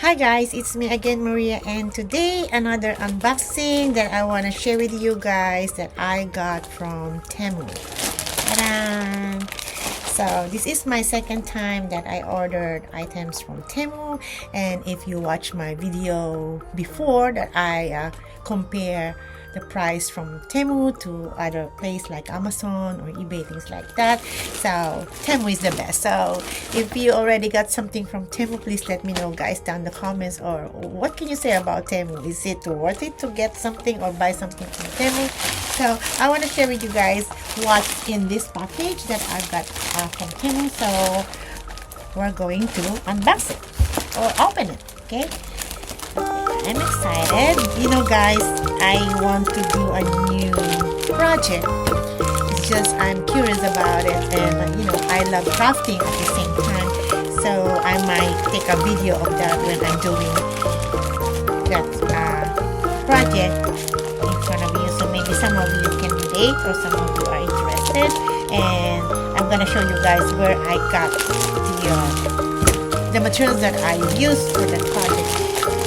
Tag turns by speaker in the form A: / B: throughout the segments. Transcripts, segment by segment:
A: Hi guys, it's me again, Maria, and today another unboxing that I want to share with you guys that I got from TEMU. Ta-da! So this is my second time that I ordered items from TEMU, and if you watch my video before that I compare the price from TEMU to other place like Amazon or eBay, things like that. So TEMU is the best. So if you already got something from TEMU, please let me know guys down in the comments, or what can you say about TEMU? Is it worth it to get something or buy something from TEMU? So I want to share with you guys what's in this package that I got from TEMU. So we're going to unbox it or open it, okay? I'm excited. You know guys, I want to do a new project. It's just I'm curious about it, and you know, I love crafting at the same time. So I might take a video of that when I'm doing that project in front of you. So maybe some of you can relate or some of you are interested. And I'm gonna show you guys where I got the materials that I used for the project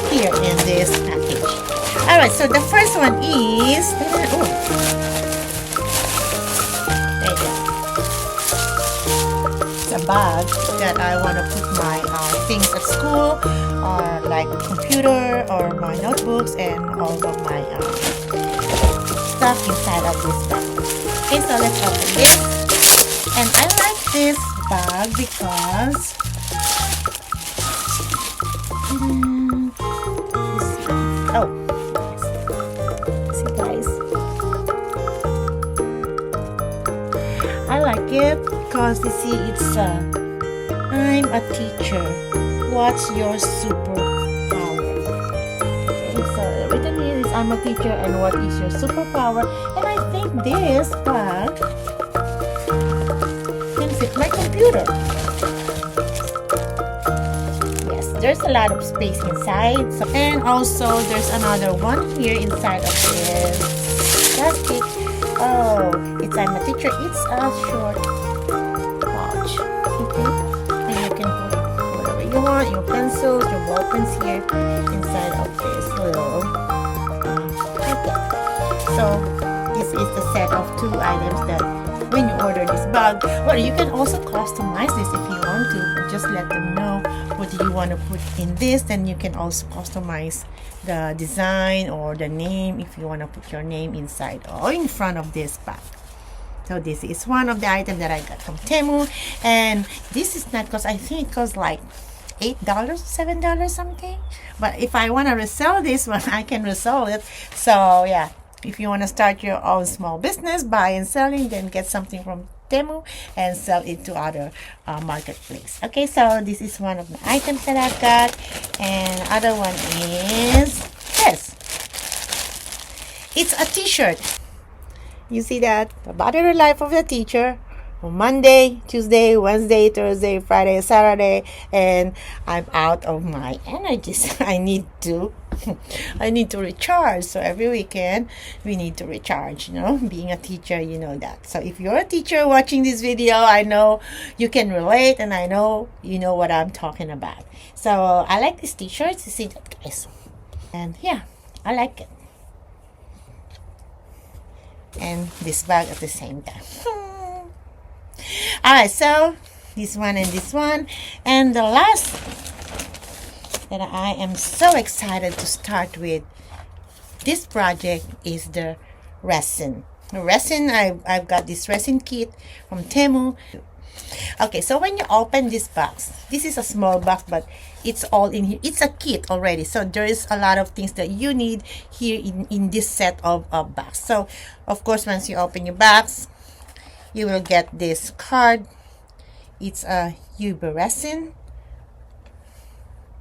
A: here in this package. Alright, so the first one is there you go. It's a bag that I want to put my things at school, or like computer or my notebooks and all of my stuff inside of this bag. Okay, so let's open this. And I like this bag because see guys, I like it because you see it's I'm a teacher, what's your superpower? Okay, so written here is I'm a teacher and what is your superpower? And I think this bag can fit my computer. There's a lot of space inside, so, and also there's another one here inside of this plastic. Oh, it's I'm a teacher. It's a short pouch. Okay, and you can put whatever you want, your pencils, your ball pens here inside of this little packet. So this is the set of 2 items that when you order this bag, well, you can also customize this if you want to. Just let them know what do you want to put in this, then you can also customize the design or the name if you want to put your name inside or in front of this bag. So this is one of the items that I got from TEMU, and this is not because I think it costs like $8, $7 something, but if I want to resell this one, I can resell it. So yeah, if you want to start your own small business, buy and selling, then get something from TEMU and sell it to other marketplace. Okay, so this is one of the items that I've got, and other one is this. It's a t-shirt. You see that? The Better Life of the Teacher. On Monday, Tuesday, Wednesday, Thursday, Friday, Saturday, and I'm out of my energies. I need to recharge. So every weekend we need to recharge, you know, being a teacher, you know that. So if you're a teacher watching this video, I know you can relate, and I know you know what I'm talking about. So I like these t-shirts. You see that, guys? And yeah, I like it. And this bag at the same time. Alright, so this one and this one, and the last that I am so excited to start with this project is the resin. The resin, I've got this resin kit from TEMU. Okay, so when you open this box, this is a small box, but it's all in here. It's a kit already, so there is a lot of things that you need here in this set of box. So of course, once you open your box, you will get this card. It's a UV resin.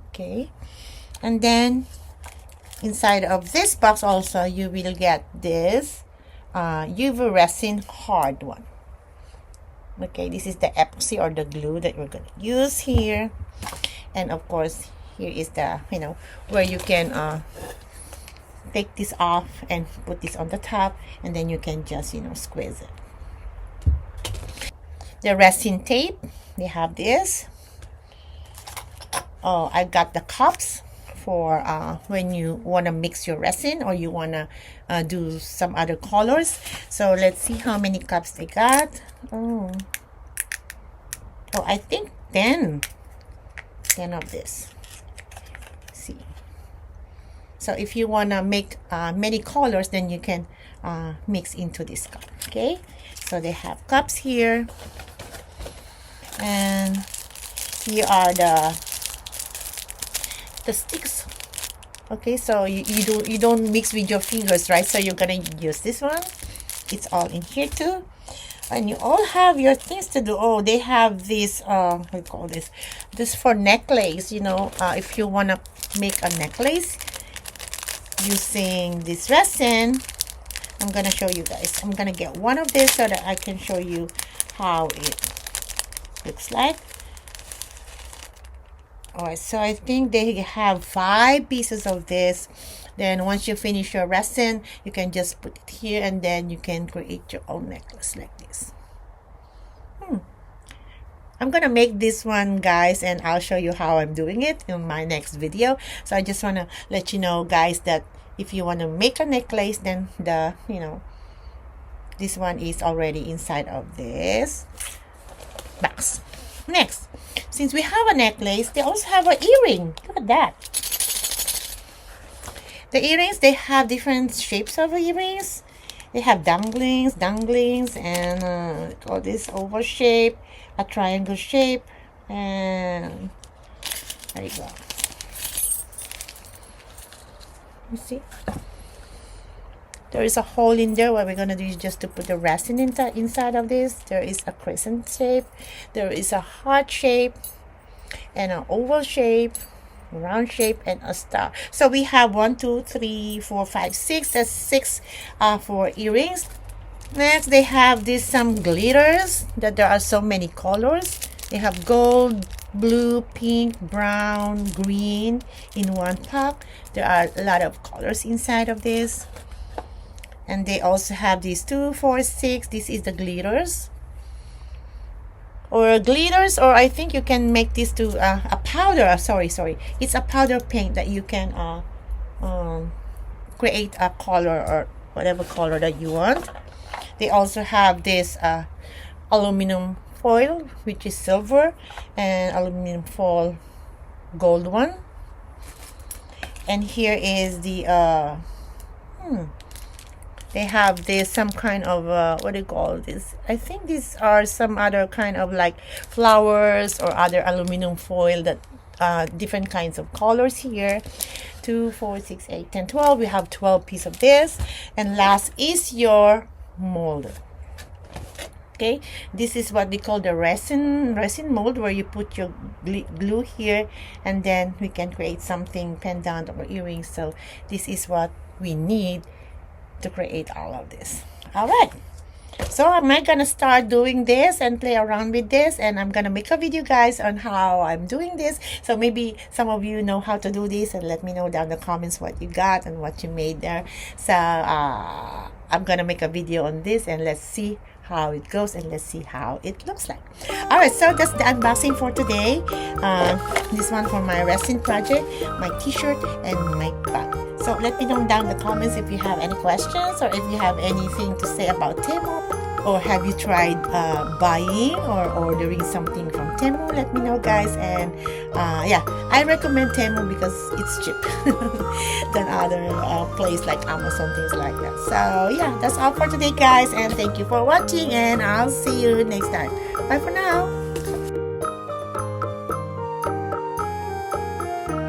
A: Okay, and then inside of this box also you will get this UV resin hard one. Okay, this is the epoxy or the glue that we're going to use here. And of course, here is the, you know, where you can take this off and put this on the top, and then you can just, you know, squeeze it. The resin tape, they have this. Oh, I got the cups for when you want to mix your resin or you want to do some other colors. So let's see how many cups they got. Oh, I think 10 of this. See, so if you want to make many colors, then you can mix into this cup. Okay, so they have cups here, and here are the sticks. Okay, so you don't mix with your fingers, right? So you're gonna use this one. It's all in here too, and you all have your things to do. Oh, they have this what do you call this? This for necklace. You know, if you wanna make a necklace using this resin, I'm gonna show you guys. I'm gonna get one of this so that I can show you how it looks like. Alright, so I think they have 5 pieces of this. Then once you finish your resin, you can just put it here, and then you can create your own necklace like this. I'm gonna make this one, guys, and I'll show you how I'm doing it in my next video. So I just want to let you know, guys, that if you want to make a necklace, then this one is already inside of this box. Next, since we have a necklace, they also have an earring. Look at that. The earrings, they have different shapes of earrings. They have danglings, and all this oval shape, a triangle shape, and there you go. You see? There is a hole in there. What we're going to do is just to put the resin inside of this. There is a crescent shape. There is a heart shape. And an oval shape. Round shape. And a star. So we have 1, 2, 3, 4, 5, 6. That's 6 for earrings. Next, they have some glitters. That there are so many colors. They have gold, blue, pink, brown, green in one pack. There are a lot of colors inside of this. And they also have these 2, 4, 6. This is the glitters. Or I think you can make this to a powder. Sorry. It's a powder paint that you can create a color or whatever color that you want. They also have this aluminum foil, which is silver, and aluminum foil gold one. And here is the they have this some kind of what do you call this? I think these are some other kind of like flowers or other aluminum foil that different kinds of colors here. 2, 4, 6, 8, 10, 12. We have 12 pieces of this. And last is your mold. Okay, this is what we call the resin mold, where you put your glue here, and then we can create something pendant or earrings. So this is what we need to create all of this. All right, so I'm gonna start doing this and play around with this, and I'm gonna make a video, guys, on how I'm doing this. So maybe some of you know how to do this, and let me know down in the comments what you got and what you made there. So I'm gonna make a video on this, and let's see how it goes, and let's see how it looks like. All right, so that's the unboxing for today. This one for my resin project, my t-shirt, and my bag. So let me know down in the comments if you have any questions, or if you have anything to say about TEMU, or have you tried buying or ordering something from TEMU. Let me know, guys. And yeah, I recommend TEMU because it's cheap than other place like Amazon, things like that. So yeah, that's all for today, guys, and thank you for watching, and I'll see you next time. Bye for now.